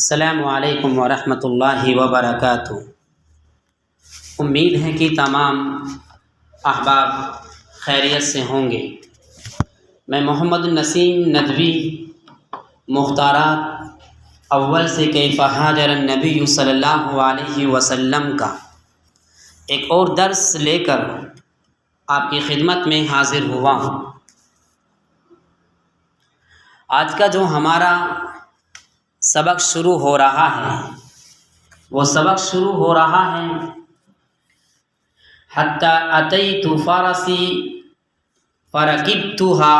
السلام علیکم ورحمۃ اللہ وبرکاتہ۔ امید ہے کہ تمام احباب خیریت سے ہوں گے۔ میں محمد النسیم ندوی مختارات اول سے کیف حاجر النبی صلی اللہ علیہ وسلم کا ایک اور درس لے کر آپ کی خدمت میں حاضر ہوا ہوں۔ آج کا جو ہمارا سبق شروع ہو رہا ہے وہ سبق شروع ہو رہا ہے حتی اتیت فرسی فرکبتها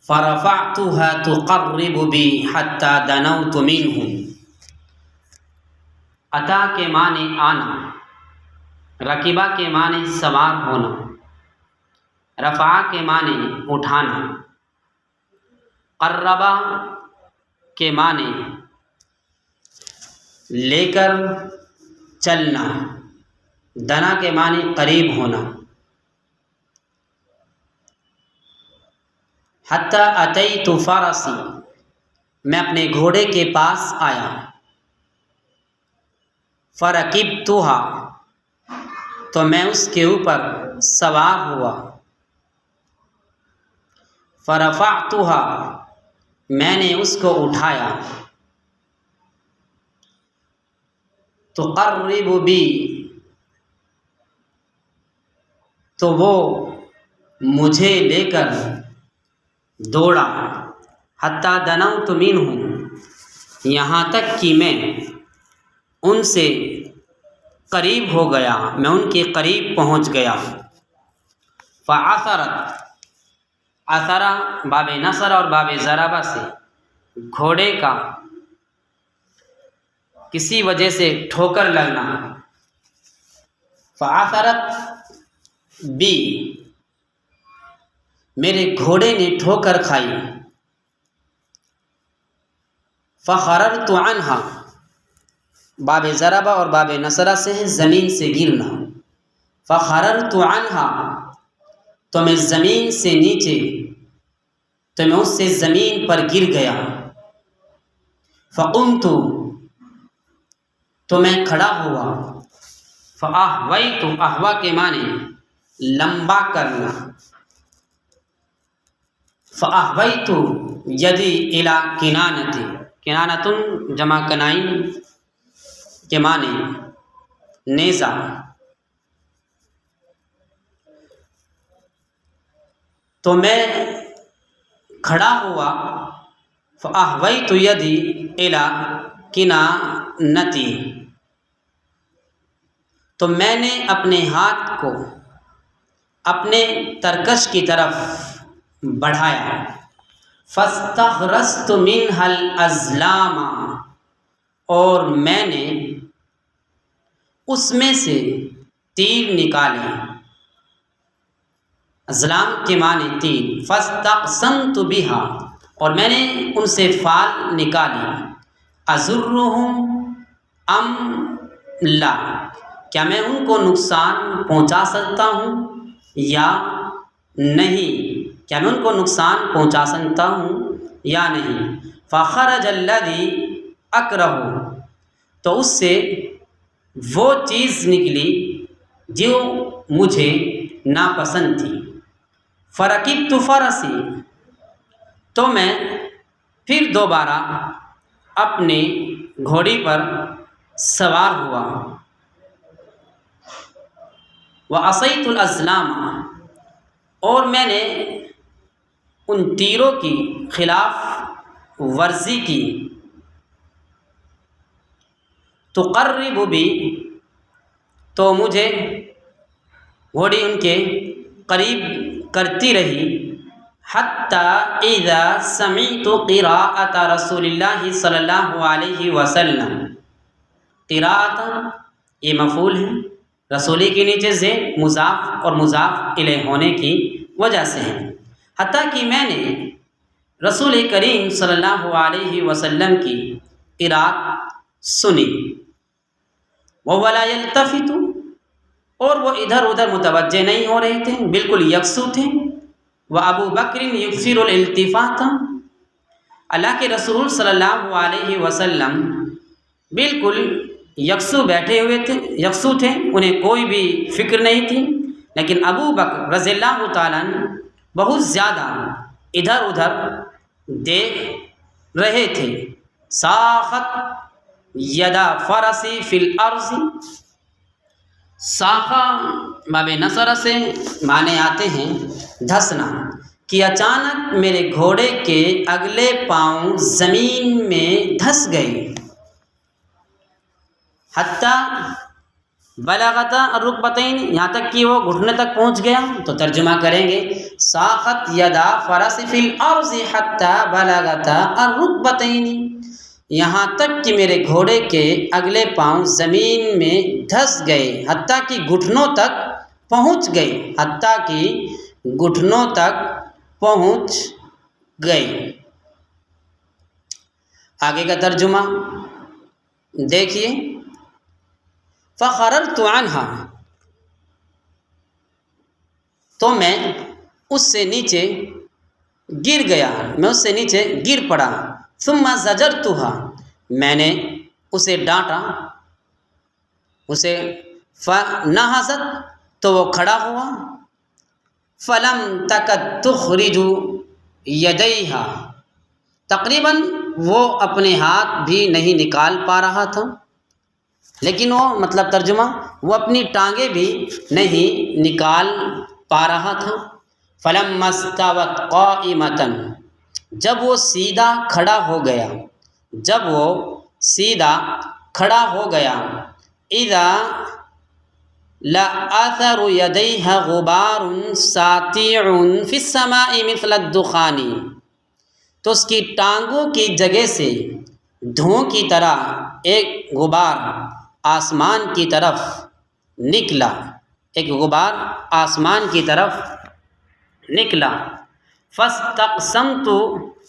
فرفعتها تقرب بی حتی دنوت منہ۔ اتا کے معنی آنا، رکبہ کے معنی سوار ہونا، رفع کے معنی اٹھانا، قربہ کے معنی لے کر چلنا، دنا کے معنی قریب ہونا۔ حتی اتیت فرسی، میں اپنے گھوڑے کے پاس آیا، فرکبتها، تو میں اس کے اوپر سوار ہوا، فرفعتها، میں نے اس کو اٹھایا، تقرب بی، تو وہ مجھے لے کر دوڑا، حتی دنوت منہ، یہاں تک کہ میں ان سے قریب ہو گیا، میں ان کے قریب پہنچ گیا۔ فعثرت، عثرہ باب نصر اور باب ضربہ سے گھوڑے کا کسی وجہ سے ٹھوکر لگنا، فعثرت بی، میرے گھوڑے نے ٹھوکر کھائی، فخررت عنہا، باب ضربہ اور باب نصرہ سے ہے زمین سے گرنا، فخررت عنہا، تو میں زمین سے نیچے، تو میں اس سے زمین پر گر گیا، فقمت، تو میں کھڑا ہوا، فاہویت، اہوا کے معنی لمبا کرنا، فاہویت یدی الی کنانتی، کنانتن جمع کنائن کے معنی نیزہ، تو میں کھڑا ہوا، فاہویت یدی الی کنانتی، تو میں نے اپنے ہاتھ کو اپنے ترکش کی طرف بڑھایا، فاستخرجت منها الازلام، اور میں نے اس میں سے تیر نکالے، ازلام کے معنی تیر، فاستقسمت بها، اور میں نے ان سے فال نکالی، ازرهم ام لا، کیا میں ان کو نقصان پہنچا سکتا ہوں یا نہیں، کیا میں ان کو نقصان پہنچا سکتا ہوں یا نہیں۔ فخرج الذی اکرہ، تو اس سے وہ چیز نکلی جو مجھے ناپسند تھی، فرکبت فرسی، تو میں پھر دوبارہ اپنی گھوڑی پر سوار ہوا، وعصیت الازلام، اور میں نے ان تیروں کی خلاف ورزی کی، تقرب بی، تو مجھے گھوڑی ان کے قریب کرتی رہی، حتی اذا سمعت قراءۃ رسول اللہ صلی اللہ علیہ وسلم، قراءۃ یہ مفعول ہے، رسولی کے نیچے سے مضاف اور مضاف الیہ ہونے کی وجہ سے ہے، حتیٰ کہ میں نے رسول کریم صلی اللہ علیہ وسلم کی قراءت سنی، وَهُوَ لَا يَلْتَفِتُ، اور وہ ادھر ادھر متوجہ نہیں ہو رہے تھے، بالکل یکسو تھے، وَأَبُو بَكْرٍ يُكْثِرُ الْالْتِفَاتَ، اللہ کے رسول صلی اللہ علیہ وسلم بالکل یکسو بیٹھے ہوئے تھے، یکسو تھے، انہیں کوئی بھی فکر نہیں تھی، لیکن ابو بکر رضی اللہ تعالیٰ عنہ بہت زیادہ ادھر ادھر دیکھ رہے تھے۔ ساخت یدا فرسی فی الارض، ساخہ باب نصر سے معنی آتے ہیں دھسنا، کہ اچانک میرے گھوڑے کے اگلے پاؤں زمین میں دھس گئے۔ حتیٰ بلغتا الرکبتین، یہاں تک کہ وہ گھٹنے تک پہنچ گیا۔ تو ترجمہ کریں گے ساخت یدا فرس فی الارض حتیٰ بلغتا الرکبتین، یہاں تک کہ میرے گھوڑے کے اگلے پاؤں زمین میں دھس گئے، حتیٰ کہ گھٹنوں تک پہنچ گئے، حتیٰ کہ گھٹنوں تک پہنچ گئے۔ آگے کا ترجمہ دیکھیے، فخررت عنہا، تو میں اس سے نیچے گر گیا، میں اس سے نیچے گر پڑا۔ ثم زجرتها، میں نے اسے ڈانٹا، اسے فنہضت، تو وہ کھڑا ہوا۔ فلم تکد تخرج یدیہا، تقریباً وہ اپنے ہاتھ بھی نہیں نکال پا رہا تھا، لیکن وہ مطلب ترجمہ وہ اپنی ٹانگیں بھی نہیں نکال پا رہا تھا۔ فلما استوت قائمۃ، جب وہ سیدھا کھڑا ہو گیا، جب وہ سیدھا کھڑا ہو گیا، اذا لآثر یدیہ غبار ساطع فی السماء مثل الدخان، تو اس کی ٹانگوں کی جگہ سے دھواں کی طرح ایک غبار آسمان کی طرف نکلا، ایک غبار آسمان کی طرف نکلا۔ فاستقسمت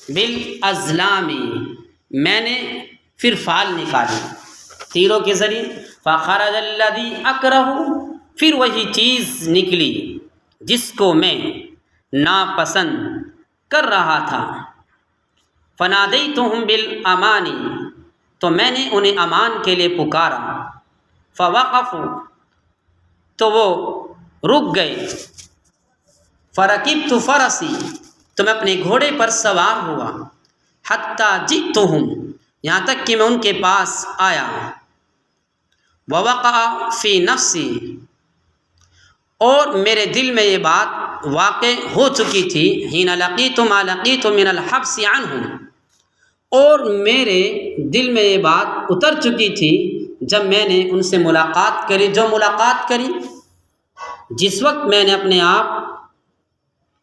بالازلام، میں نے پھر فال نکالی تیروں کے ذریعے۔ فخرج الذی اکرہ، پھر وہی چیز نکلی جس کو میں ناپسند کر رہا تھا۔ فنادیتہم بالامان، تو میں نے انہیں امان کے لیے پکارا۔ فوقفوا، تو وہ رک گئے۔ فرکبت فرسی، تو میں اپنے گھوڑے پر سوار ہوا۔ حتیٰ جئتہم، یہاں تک کہ میں ان کے پاس آیا۔ ووقع فی نفسی، اور میرے دل میں یہ بات واقع ہو چکی تھی۔ حین لقیت ما لقیت من الحبس عنہم، اور میرے دل میں یہ بات اتر چکی تھی جب میں نے ان سے ملاقات کری، جو ملاقات کری، جس وقت میں نے اپنے آپ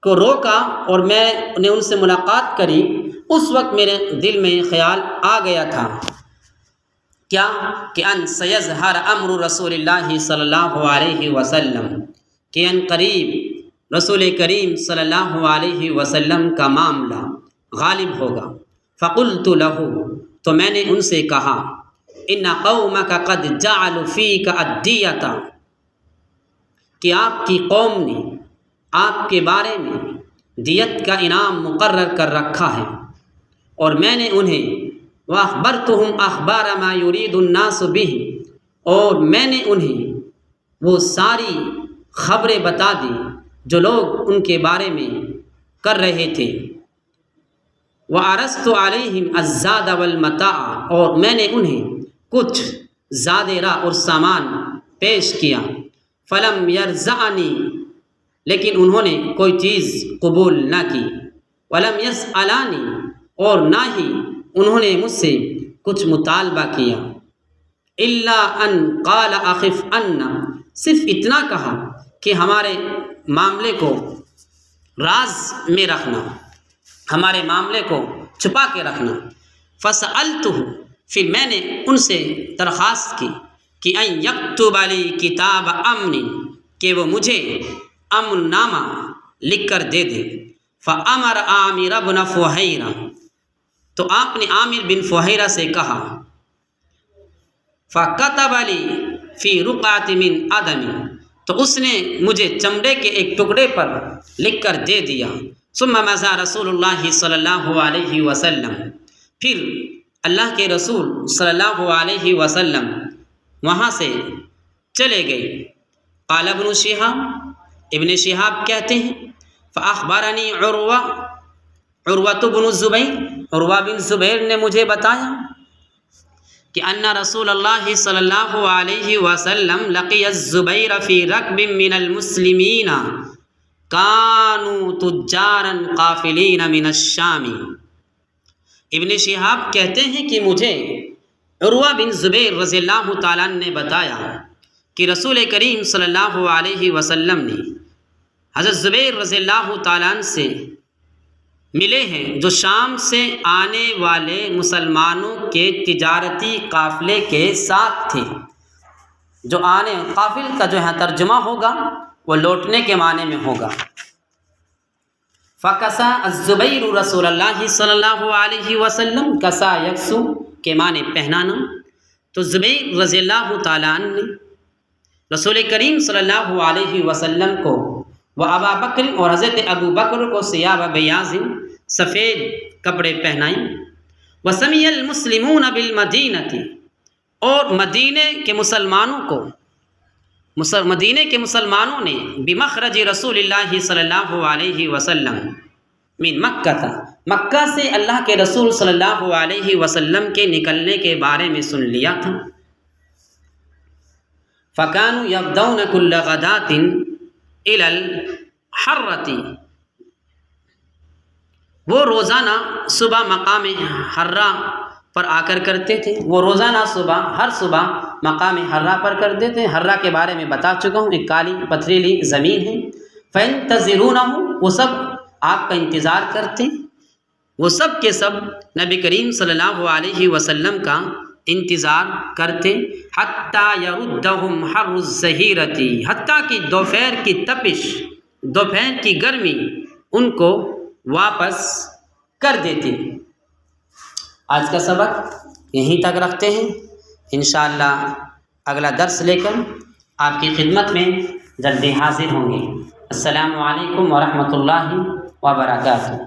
کو روکا اور میں نے ان سے ملاقات کری، اس وقت میرے دل میں خیال آ گیا تھا کیا کہ ان سیظہر امر رسول اللہ صلی اللہ علیہ وسلم، کہ ان قریب رسول کریم صلی اللہ علیہ وسلم کا معاملہ غالب ہوگا۔ فقلت له، تو میں نے ان سے کہا، ان قومک قد جعلوا فیک الدیۃ، کہ آپ کی قوم نے آپ کے بارے میں دیت کا انعام مقرر کر رکھا ہے، اور میں نے انہیں وَأَخْبَرْتُهُمْ أَخْبَارَ مَا يُرِيدُ النَّاسُ بِهِ، اور میں نے انہیں وہ ساری خبریں بتا دی جو لوگ ان کے بارے میں کر رہے تھے۔ وَعَرَضْتُ عَلَيْهِمْ الزَّادَ وَالْمَتَاعَ، اور میں نے انہیں کچھ زاد راہ اور سامان پیش کیا۔ فَلَمْ يَرْزَعْنِي، لیکن انہوں نے کوئی چیز قبول نہ کی۔ وَلَمْ يَسْأَلَانِي، اور نہ ہی انہوں نے مجھ سے کچھ مطالبہ کیا۔ إِلَّا أَن قَالَ أَخِفْ عَنَّا، صرف اتنا کہا کہ ہمارے معاملے کو راز میں رکھنا، ہمارے معاملے کو چھپا کے رکھنا۔ فَسَأَلْتُهُ، پھر میں نے ان سے درخواست کی کہ أَن يَكْتُبَ لِي كِتَابَ أَمْنٍ، کہ وہ مجھے امن نامہ لکھ کر دے دے۔ فَأَمَرَ عَامِرَ بْنَ فُحَیرَہ، تو آپ نے عامر بن فحیرہ سے کہا۔ فَكَتَبَ لِي فِي رُقْعَةٍ مِّنْ عَدَمٍ، تو اس نے مجھے چمڑے کے ایک ٹکڑے پر لکھ کر دے دیا۔ ثم مضى رسول اللہ صلی اللہ علیہ وسلم، پھر اللہ کے رسول صلی اللہ علیہ وسلم وہاں سے چلے گئے۔ قال ابن شہاب، ابن شہاب کہتے ہیں فاخبرنی عروۃ بن الزبیر، عروہ بن زبیر نے مجھے بتایا کہ ان رسول اللہ صلی اللہ علیہ وسلم لقی الزبیر فی رکب من المسلمین کانوا تجارا قافلین من الشام۔ ابن شہاب کہتے ہیں کہ مجھے عروہ بن زبیر رضی اللہ تعالیٰ نے بتایا کہ رسول کریم صلی اللہ علیہ وسلم نے حضرت زبیر رضی اللہ تعالیٰ عنہ سے ملے ہیں جو شام سے آنے والے مسلمانوں کے تجارتی قافلے کے ساتھ تھے۔ جو آنے، قافل کا جو ہے ترجمہ ہوگا وہ لوٹنے کے معنی میں ہوگا۔ فکسا الزبیر رسول اللہ صلی اللہ علیہ وسلم، کسا یکسو کے معنی پہنانا، تو زبیر رضی اللہ تعالیٰ عنہ نے رسول کریم صلی اللہ علیہ وسلم کو وہ ابا بکر اور حضرت ابو بکر کو ثیاب بیاض، سفید کپڑے پہنائیں۔ وسمی المسلمون بالمدینۃ، اور مدینے کے مسلمانوں کو، مدینے کے مسلمانوں نے بمخرج رسول اللہ صلی اللہ علیہ وسلم من مکہ تھا، مکہ سے اللہ کے رسول صلی اللہ علیہ وسلم کے نکلنے کے بارے میں سن لیا تھا۔ فکانوا یغدون کل غداۃ الی الحرۃ، وہ روزانہ صبح مقام حرہ پر آ کر کرتے تھے، وہ روزانہ صبح، ہر صبح مقام حرہ پر کرتے تھے۔ حرہ کے بارے میں بتا چکا ہوں، ایک کالی پتھریلی زمین ہے۔ فَيَنْتَظِرُونَهُ، وہ سب آپ کا انتظار کرتے، وہ سب کے سب نبی کریم صلی اللہ علیہ وسلم کا انتظار کرتے۔ حتیٰ یردہم حر الظہیرۃ، حتیٰ کہ دوپہر کی تپش، دوپہر کی گرمی ان کو واپس کر دیتی۔ آج کا سبق یہیں تک رکھتے ہیں، انشاءاللہ اگلا درس لے کر آپ کی خدمت میں جلدی حاضر ہوں گے۔ السلام علیکم ورحمۃ اللہ وبرکاتہ۔